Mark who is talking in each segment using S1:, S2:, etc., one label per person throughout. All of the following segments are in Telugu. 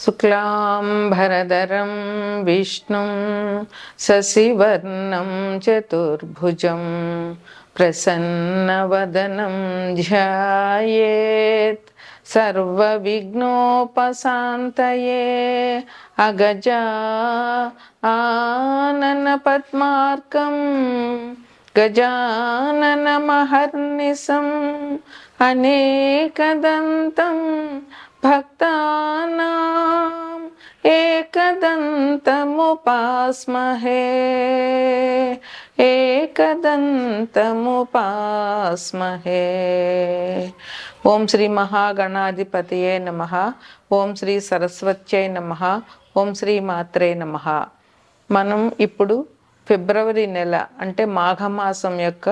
S1: శుక్లాంబరధరం విష్ణుం శశివర్ణం చతుర్భుజం ప్రసన్నవదనం ధ్యాయేత్ సర్వవిఘ్నోపశాంతయే అగజా ఆనన పద్మార్కం గజాననమహర్నిశం అనేకదంతం భక్తానాం ఏకదంతముపాస్మహే ఏకదంతముపాస్మహే. ఓం శ్రీ మహాగణాధిపతయే నమః. ఓం శ్రీ సరస్వత్యై నమః. ఓం శ్రీ మాత్రే నమః. మనం ఇప్పుడు ఫిబ్రవరి నెల అంటే మాఘమాసం యొక్క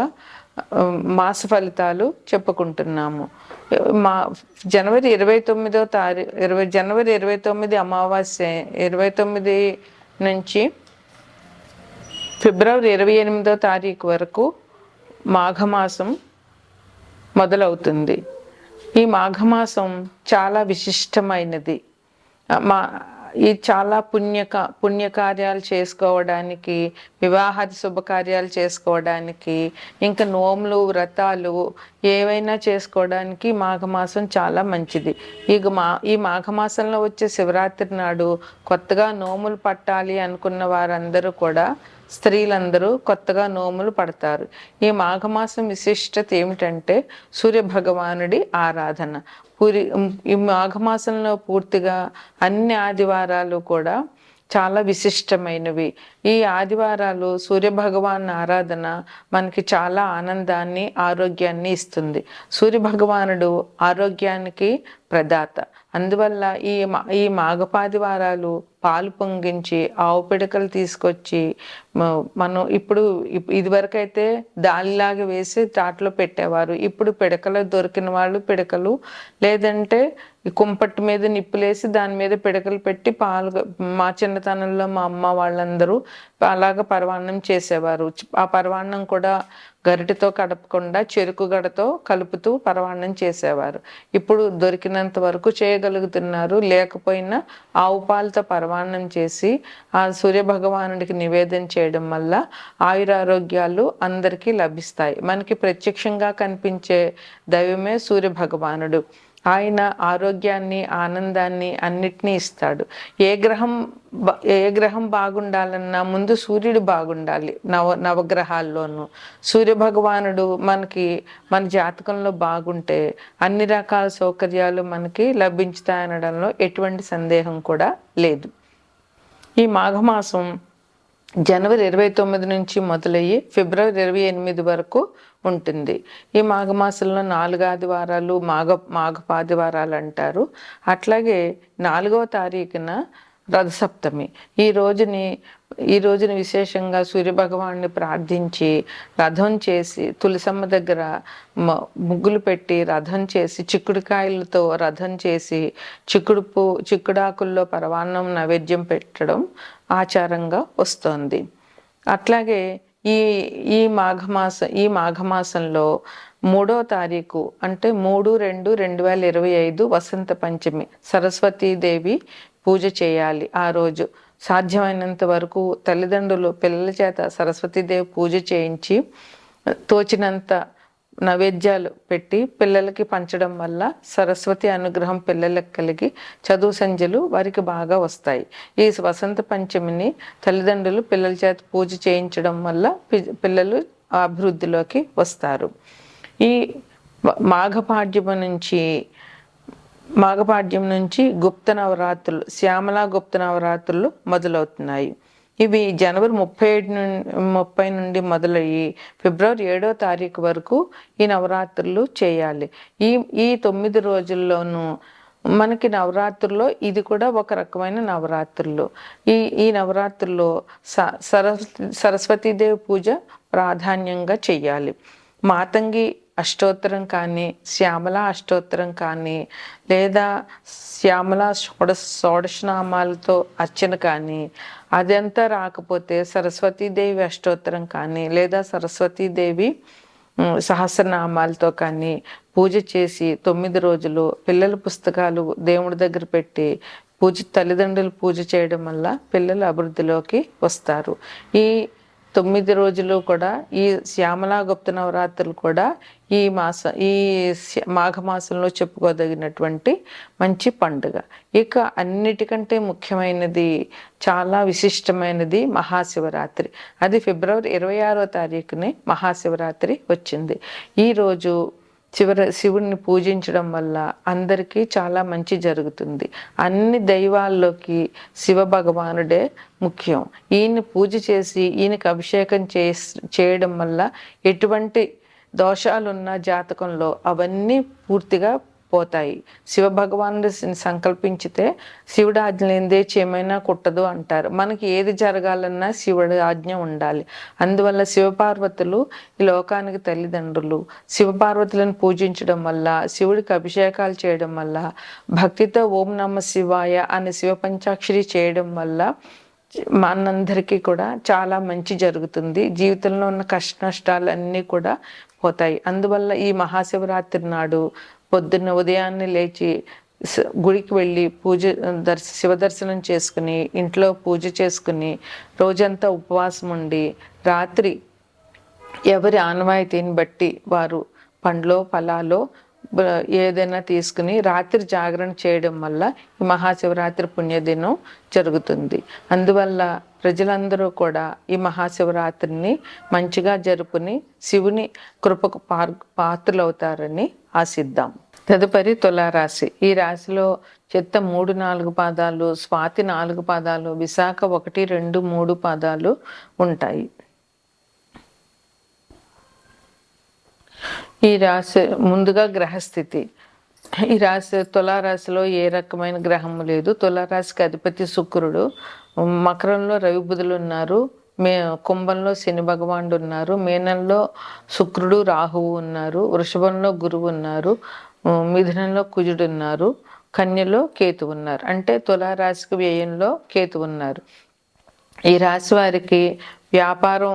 S1: మాస ఫలితాలు చెప్పుకుంటున్నాము. జనవరి 29వ తారీఖు జనవరి 29 అమావాస్య 29 నుంచి ఫిబ్రవరి 28వ తారీఖు వరకు మాఘమాసం మొదలవుతుంది. ఈ మాఘమాసం చాలా విశిష్టమైనది. ఈ చాలా పుణ్యకార్యాలు చేసుకోవడానికి, వివాహాది శుభకార్యాలు చేసుకోవడానికి, ఇంకా నోములు వ్రతాలు ఏవైనా చేసుకోవడానికి మాఘమాసం చాలా మంచిది. ఈ మాఘమాసంలో వచ్చే శివరాత్రి నాడు కొత్తగా నోములు పట్టాలి అనుకున్న వారందరూ కూడా, స్త్రీలందరూ కొత్తగా నోములు పడతారు. ఈ మాఘమాసం విశిష్టత ఏమిటంటే సూర్య భగవానుడి ఆరాధన. ఈ మాఘమాసంలో పూర్తిగా అన్ని ఆదివారాలు కూడా చాలా విశిష్టమైనవి. ఈ ఆదివారాలు సూర్యభగవాన్ ఆరాధన మనకి చాలా ఆనందాన్ని, ఆరోగ్యాన్ని ఇస్తుంది. సూర్యభగవానుడు ఆరోగ్యానికి ప్రదాత. అందువల్ల ఈ మాఘపాదివారాలు పాలు పొంగించి ఆవు పిడకలు తీసుకొచ్చి మనం ఇదివరకైతే దాలిలాగా వేసి తాటలో పెట్టేవారు. ఇప్పుడు పిడకలు దొరికిన వాళ్ళు పిడకలు, లేదంటే కుంపట్టు మీద నిప్పులేసి దాని మీద పిడకలు పెట్టి పాలు, మా చిన్నతనంలో మా అమ్మ వాళ్ళందరూ అలాగ పరవాన్నం చేసేవారు. ఆ పరవాన్నం కూడా గరిటెతో కడపకుండా చెరుకు గడతో కలుపుతూ పరవాన్నం చేసేవారు. ఇప్పుడు దొరికినంత వరకు చేయగలుగుతున్నారు. లేకపోయినా ఆవు పాలతో పరవాన్నం చేసి ఆ సూర్యభగవానుడికి నివేదన చేయడం వల్ల ఆయురారోగ్యాలు అందరికీ లభిస్తాయి. మనకి ప్రత్యక్షంగా కనిపించే దైవమే సూర్యభగవానుడు. ఆయన ఆరోగ్యాన్ని, ఆనందాన్ని అన్నిటినీ ఇస్తాడు. ఏ గ్రహం బాగుండాలన్నా ముందు సూర్యుడు బాగుండాలి. నవగ్రహాల్లోనూ సూర్యభగవానుడు మన జాతకంలో బాగుంటే అన్ని రకాల సౌకర్యాలు మనకి లభించుతాయనడంలో ఎటువంటి సందేహం కూడా లేదు. ఈ మాఘమాసం జనవరి 29 నుంచి మొదలయ్యి ఫిబ్రవరి 28 వరకు ఉంటుంది. ఈ మాఘమాసంలో 4 ఆదివారాలు మాఘపాదివారాలు అంటారు. అట్లాగే 4వ తారీఖున రథసప్తమి. ఈ రోజుని విశేషంగా సూర్యభగవాన్ని ప్రార్థించి రథం చేసి, తులసమ్మ దగ్గర ముగ్గులు పెట్టి రథం చేసి, చిక్కుడుకాయలతో రథం చేసి, చిక్కుడాకుల్లో పరవాన్నం నైవేద్యం పెట్టడం ఆచారంగా వస్తోంది. అట్లాగే ఈ మాఘమాసంలో 3వ తారీఖు అంటే 3/2/2025 వసంత పంచమి. సరస్వతీదేవి పూజ చేయాలి. ఆ రోజు సాధ్యమైనంత వరకు తల్లిదండ్రులు పిల్లల చేత సరస్వతీదేవి పూజ చేయించి తోచినంత నైవేద్యాలు పెట్టి పిల్లలకి పంచడం వల్ల సరస్వతి అనుగ్రహం పిల్లలకు కలిగి చదువు సంధ్యలు వారికి బాగా వస్తాయి. ఈ వసంత పంచమిని తల్లిదండ్రులు పిల్లల చేత పూజ చేయించడం వల్ల పిల్లలు అభివృద్ధిలోకి వస్తారు. ఈ మాఘపాడ్యం నుంచి గుప్త నవరాత్రులు, శ్యామలా గుప్త నవరాత్రులు మొదలవుతున్నాయి. ఇవి జనవరి 30 నుండి మొదలయ్యి ఫిబ్రవరి 7వ తారీఖు వరకు ఈ నవరాత్రులు చేయాలి. ఈ 9 రోజుల్లోనూ మనకి నవరాత్రుల్లో ఇది కూడా ఒక రకమైన నవరాత్రులు. ఈ నవరాత్రుల్లో సరస్వతీదేవి పూజ ప్రాధాన్యంగా చెయ్యాలి. మాతంగి అష్టోత్తరం కానీ, శ్యామల అష్టోత్తరం కానీ, లేదా శ్యామల షోడశనామాలతో అర్చన కానీ, అదంతా రాకపోతే సరస్వతీదేవి అష్టోత్తరం కానీ, లేదా సరస్వతీదేవి సహస్రనామాలతో కానీ పూజ చేసి 9 రోజులు పిల్లల పుస్తకాలు దేవుడి దగ్గర పెట్టి తల్లిదండ్రులు పూజ చేయడం వల్ల పిల్లలు అభివృద్ధిలోకి వస్తారు. ఈ 9 రోజులు కూడా ఈ శ్యామలా గుప్త నవరాత్రులు కూడా ఈ మాఘమాసంలో చెప్పుకోదగినటువంటి మంచి పండుగ. ఇక అన్నిటికంటే ముఖ్యమైనది, చాలా విశిష్టమైనది మహాశివరాత్రి. అది ఫిబ్రవరి 26వ తారీఖునే మహాశివరాత్రి వచ్చింది. ఈరోజు శివుడిని పూజించడం వల్ల అందరికీ చాలా మంచి జరుగుతుంది. అన్ని దైవాల్లోకి శివ భగవానుడే ముఖ్యం. ఈయన్ని పూజ చేసి ఈయనకి అభిషేకం చేయడం వల్ల ఎటువంటి దోషాలున్న జాతకంలో అవన్నీ పూర్తిగా పోతాయి. శివ భగవానుడు సంకల్పించితే శివుడి ఆజ్ఞ లేనిదే ఏమైనా కుట్టదు అంటారు. మనకి ఏది జరగాలన్నా శివుడి ఆజ్ఞ ఉండాలి. అందువల్ల శివపార్వతులు ఈ లోకానికి తల్లిదండ్రులు. శివపార్వతులను పూజించడం వల్ల, శివుడికి అభిషేకాలు చేయడం వల్ల, భక్తితో ఓం నమ శివాయ అనే శివ పంచాక్షరి చేయడం వల్ల మనందరికీ కూడా చాలా మంచి జరుగుతుంది. జీవితంలో ఉన్న కష్ట నష్టాలు అన్నీ కూడా పోతాయి. అందువల్ల ఈ మహాశివరాత్రి నాడు పొద్దున్న ఉదయాన్నే లేచి గుడికి వెళ్ళి శివ దర్శనం చేసుకుని, ఇంట్లో పూజ చేసుకుని, రోజంతా ఉపవాసం ఉండి, రాత్రి ఎవరి ఆనవాయితీని బట్టి వారు పండ్లో ఫలాలో ఏదైనా తీసుకుని రాత్రి జాగరణ చేయడం వల్ల ఈ మహాశివరాత్రి పుణ్యదినం జరుగుతుంది. అందువల్ల ప్రజలందరూ కూడా ఈ మహాశివరాత్రిని మంచిగా జరుపుని శివుని కృపకు పాత్రలవుతారని ఆశిద్దాం. తదుపరి తులారాశి. ఈ రాశిలో చిత్త 3, 4 పాదాలు, స్వాతి 4 పాదాలు, విశాఖ 1, 2, 3 పాదాలు ఉంటాయి. ఈ రాశి ముందుగా గ్రహస్థితి. ఈ రాశి తులారాశిలో ఏ రకమైన గ్రహము లేదు. తులారాశికి అధిపతి శుక్రుడు. మకరంలో రవి బుధులు ఉన్నారు. కుంభంలో శని భగవానుడు ఉన్నారు. మీనంలో శుక్రుడు రాహువు ఉన్నారు. వృషభంలో గురువు ఉన్నారు. మిథునంలో కుజుడు ఉన్నారు. కన్యలో కేతు ఉన్నారు. అంటే తులారాశికి వ్యయంలో కేతు ఉన్నారు. ఈ రాశి వారికి వ్యాపారం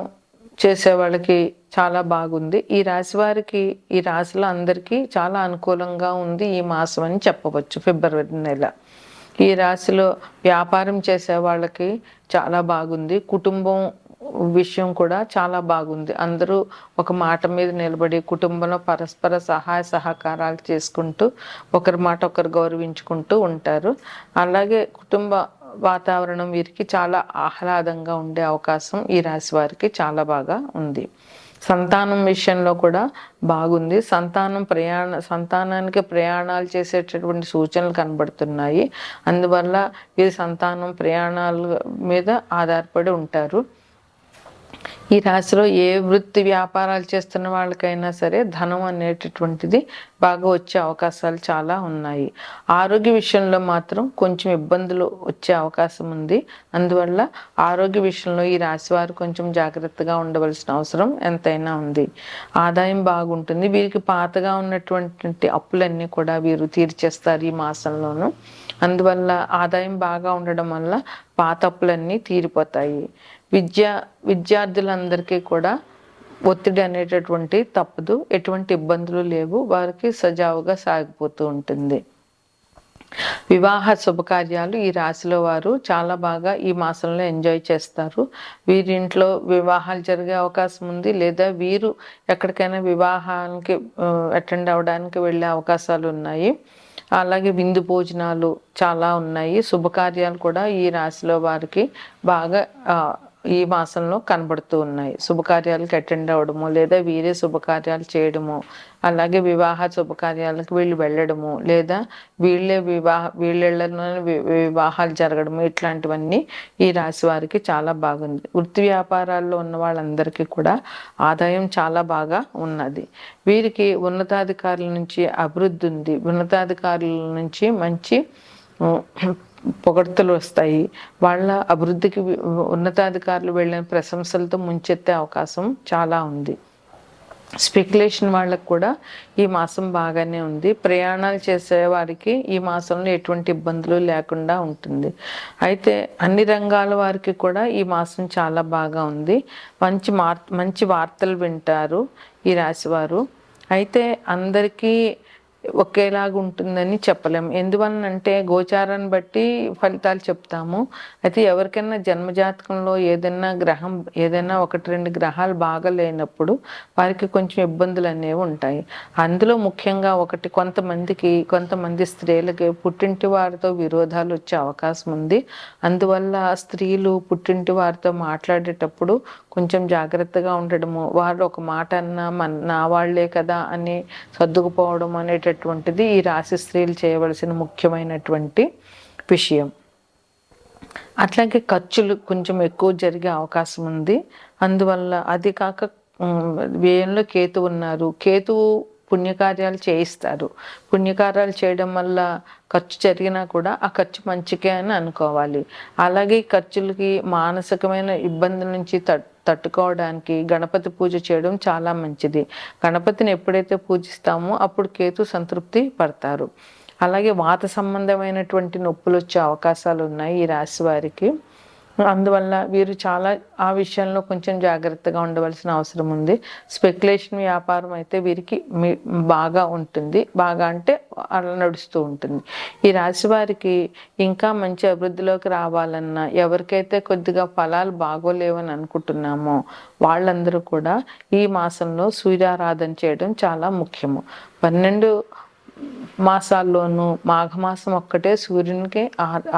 S1: చేసే వాళ్ళకి చాలా బాగుంది. ఈ రాశి వారికి, ఈ రాశిలో అందరికీ చాలా అనుకూలంగా ఉంది ఈ మాసం అని చెప్పవచ్చు. ఫిబ్రవరి నెల ఈ రాశిలో వ్యాపారం చేసే వాళ్ళకి చాలా బాగుంది. కుటుంబం విషయం కూడా చాలా బాగుంది. అందరూ ఒక మాట మీద నిలబడి కుటుంబంలో పరస్పర సహాయ సహకారాలు చేసుకుంటూ ఒకరి మాట ఒకరు గౌరవించుకుంటూ ఉంటారు. అలాగే కుటుంబ వాతావరణం వీరికి చాలా ఆహ్లాదంగా ఉండే అవకాశం ఈ రాశి వారికి చాలా బాగా ఉంది. సంతానం విషయంలో కూడా బాగుంది. సంతానానికి ప్రయాణాలు చేసేటటువంటి సూచనలు కనబడుతున్నాయి. అందువల్ల వీరి సంతానం ప్రయాణాల మీద ఆధారపడి ఉంటారు. ఈ రాశిలో ఏ వృత్తి వ్యాపారాలు చేస్తున్న వాళ్ళకైనా సరే ధనం అనేటటువంటిది బాగా వచ్చే అవకాశాలు చాలా ఉన్నాయి. ఆరోగ్య విషయంలో మాత్రం కొంచెం ఇబ్బందులు వచ్చే అవకాశం ఉంది. అందువల్ల ఆరోగ్య విషయంలో ఈ రాశి వారు కొంచెం జాగ్రత్తగా ఉండవలసిన అవసరం ఎంతైనా ఉంది. ఆదాయం బాగుంటుంది. వీరికి పాతగా ఉన్నటువంటి అప్పులన్నీ కూడా వీరు తీర్చేస్తారు ఈ మాసంలోనూ. అందువల్ల ఆదాయం బాగా ఉండడం వల్ల పాత అప్పులన్నీ తీరిపోతాయి. విద్యార్థులందరికీ కూడా ఒత్తిడి అనేటటువంటి తప్పదు. ఎటువంటి ఇబ్బందులు లేవు. వారికి సజావుగా సాగిపోతూ ఉంటుంది. వివాహ శుభకార్యాలు ఈ రాశిలో వారు చాలా బాగా ఈ మాసంలో ఎంజాయ్ చేస్తారు. వీరింట్లో వివాహాలు జరిగే అవకాశం ఉంది. లేదా వీరు ఎక్కడికైనా వివాహానికి అటెండ్ అవ్వడానికి వెళ్ళే అవకాశాలు ఉన్నాయి. అలాగే విందు భోజనాలు చాలా ఉన్నాయి. శుభకార్యాలు కూడా ఈ రాశిలో వారికి బాగా ఈ మాసంలో కనబడుతూ ఉన్నాయి. శుభకార్యాలకు అటెండ్ అవ్వడము, లేదా వీరే శుభకార్యాలు చేయడము, అలాగే వివాహ శుభకార్యాలకు వీళ్ళు వెళ్ళడము, లేదా వీళ్ళలోనే వివాహాలు జరగడము, ఇట్లాంటివన్నీ ఈ రాశి వారికి చాలా బాగుంది. వృత్తి వ్యాపారాల్లో ఉన్న వాళ్ళందరికీ కూడా ఆదాయం చాలా బాగా ఉన్నది. వీరికి ఉన్నతాధికారుల నుంచి అభివృద్ధి ఉంది. ఉన్నతాధికారుల నుంచి మంచి పొగడ్తలు వస్తాయి. వాళ్ళ అభివృద్ధికి ఉన్నతాధికారులు వెళ్ళిన ప్రశంసలతో ముంచెత్తే అవకాశం చాలా ఉంది. స్పెక్యులేషన్ వాళ్ళకు కూడా ఈ మాసం బాగానే ఉంది. ప్రయాణాలు చేసే వారికి ఈ మాసంలో ఎటువంటి ఇబ్బందులు లేకుండా ఉంటుంది. అయితే అన్ని రంగాల వారికి కూడా ఈ మాసం చాలా బాగా ఉంది. మంచి వార్తలు వింటారు ఈ రాశివారు. అయితే అందరికీ ఒకేలాగా ఉంటుందని చెప్పలేము. ఎందువలనంటే గోచారాన్ని బట్టి ఫలితాలు చెప్తాము. అయితే ఎవరికైనా జన్మజాతకంలో ఏదైనా 1, 2 గ్రహాలు బాగా లేనప్పుడు వారికి కొంచెం ఇబ్బందులు అనేవి ఉంటాయి. అందులో ముఖ్యంగా కొంతమంది స్త్రీలకి పుట్టింటి వారితో విరోధాలు వచ్చే అవకాశం ఉంది. అందువల్ల స్త్రీలు పుట్టింటి వారితో మాట్లాడేటప్పుడు కొంచెం జాగ్రత్తగా ఉండడము, వాళ్ళు ఒక మాట అన్నా నా వాళ్లే కదా అని సర్దుకుపోవడం అనేటటువంటిది ఈ రాశి స్త్రీలు చేయవలసిన ముఖ్యమైనటువంటి విషయం. అట్లాగే ఖర్చులు కొంచెం ఎక్కువ జరిగే అవకాశం ఉంది. అందువల్ల అది కాక వ్యయంలో కేతు ఉన్నారు. కేతువు పుణ్యకార్యాలు చేయిస్తారు. పుణ్యకార్యాలు చేయడం వల్ల ఖర్చు జరిగినా కూడా ఆ ఖర్చు మంచికే అని అనుకోవాలి. అలాగే ఖర్చులకి మానసికమైన ఇబ్బందుల నుంచి తట్టుకోవడానికి గణపతి పూజ చేయడం చాలా మంచిది. గణపతిని ఎప్పుడైతే పూజిస్తామో అప్పుడు కేతు సంతృప్తి పడతారు. అలాగే వాత సంబంధమైనటువంటి నొప్పులు వచ్చే అవకాశాలు ఉన్నాయి ఈ రాశి వారికి. అందువల్ల వీరు చాలా ఆ విషయంలో కొంచెం జాగ్రత్తగా ఉండవలసిన అవసరం ఉంది. స్పెక్యులేషన్ వ్యాపారం అయితే వీరికి బాగా ఉంటుంది. బాగా అంటే అలా నడుస్తూ ఉంటుంది. ఈ రాశి వారికి ఇంకా మంచి అభివృద్ధిలోకి రావాలన్నా, ఎవరికైతే కొద్దిగా ఫలాలు బాగోలేవని అనుకుంటున్నామో వాళ్ళందరూ కూడా ఈ మాసంలో సూర్యారాధన చేయడం చాలా ముఖ్యము. 12 మాసాల్లోనూ మాఘమాసం ఒక్కటే సూర్యునికి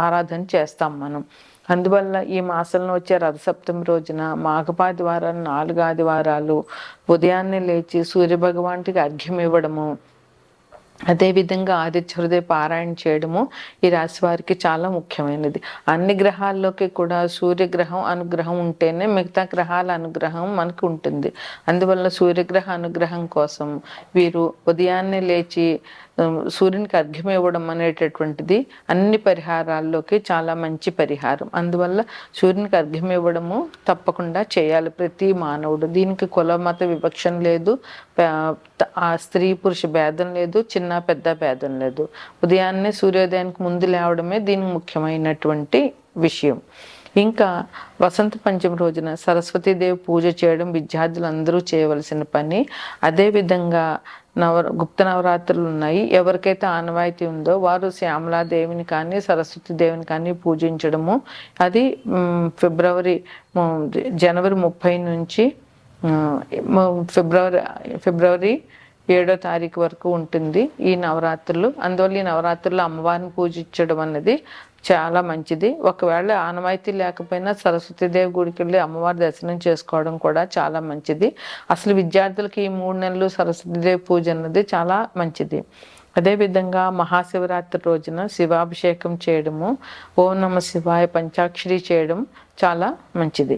S1: ఆరాధన చేస్తాం మనం. అందువల్ల ఈ మాసంలో వచ్చే రథసప్తమి రోజున మాఘపాది వారాలు 4 ఆదివారాలు ఉదయాన్నే లేచి సూర్యభగవానుడికి అర్ఘ్యం ఇవ్వడము, అదేవిధంగా ఆదిత్య హృదయ పారాయణ చేయడము ఈ రాశి వారికి చాలా ముఖ్యమైనది. అన్ని గ్రహాల్లోకి కూడా సూర్యగ్రహం అనుగ్రహం ఉంటేనే మిగతా గ్రహాల అనుగ్రహం మనకు ఉంటుంది. అందువల్ల సూర్యగ్రహ అనుగ్రహం కోసం వీరు ఉదయాన్నే లేచి సూర్యునికి అర్ఘ్యం ఇవ్వడం అనేటటువంటిది అన్ని పరిహారాల్లోకి చాలా మంచి పరిహారం. అందువల్ల సూర్యునికి అర్ఘ్యం ఇవ్వడము తప్పకుండా చేయాలి ప్రతి మానవుడు. దీనికి కుల మత వివక్షణ లేదు, ఆ స్త్రీ పురుష భేదం లేదు, చిన్న పెద్ద భేదం లేదు. ఉదయాన్నే సూర్యోదయానికి ముందు లేవడమే దీనికి ముఖ్యమైనటువంటి విషయం. ఇంకా వసంత పంచమి రోజున సరస్వతీదేవి పూజ చేయడం విద్యార్థులందరూ చేయవలసిన పని. అదేవిధంగా గుప్త నవరాత్రులు ఉన్నాయి. ఎవరికైతే ఆనవాయితీ ఉందో వారు శ్యామలాదేవిని కానీ సరస్వతీదేవిని కానీ పూజించడము. అది జనవరి 30 నుంచి ఫిబ్రవరి 7వ తారీఖు వరకు ఉంటుంది ఈ నవరాత్రులు. అందువల్ల ఈ నవరాత్రుల్లో అమ్మవారిని పూజించడం అన్నది చాలా మంచిది. ఒకవేళ ఆనవాయితీ లేకపోయినా సరస్వతీదేవి గుడికి వెళ్ళి అమ్మవారి దర్శనం చేసుకోవడం కూడా చాలా మంచిది. అసలు విద్యార్థులకి ఈ 3 నెలలు సరస్వతీదేవి పూజ అన్నది చాలా మంచిది. అదేవిధంగా మహాశివరాత్రి రోజున శివాభిషేకం చేయడము, ఓం నమ శివాయ పంచాక్షరి చేయడం చాలా మంచిది.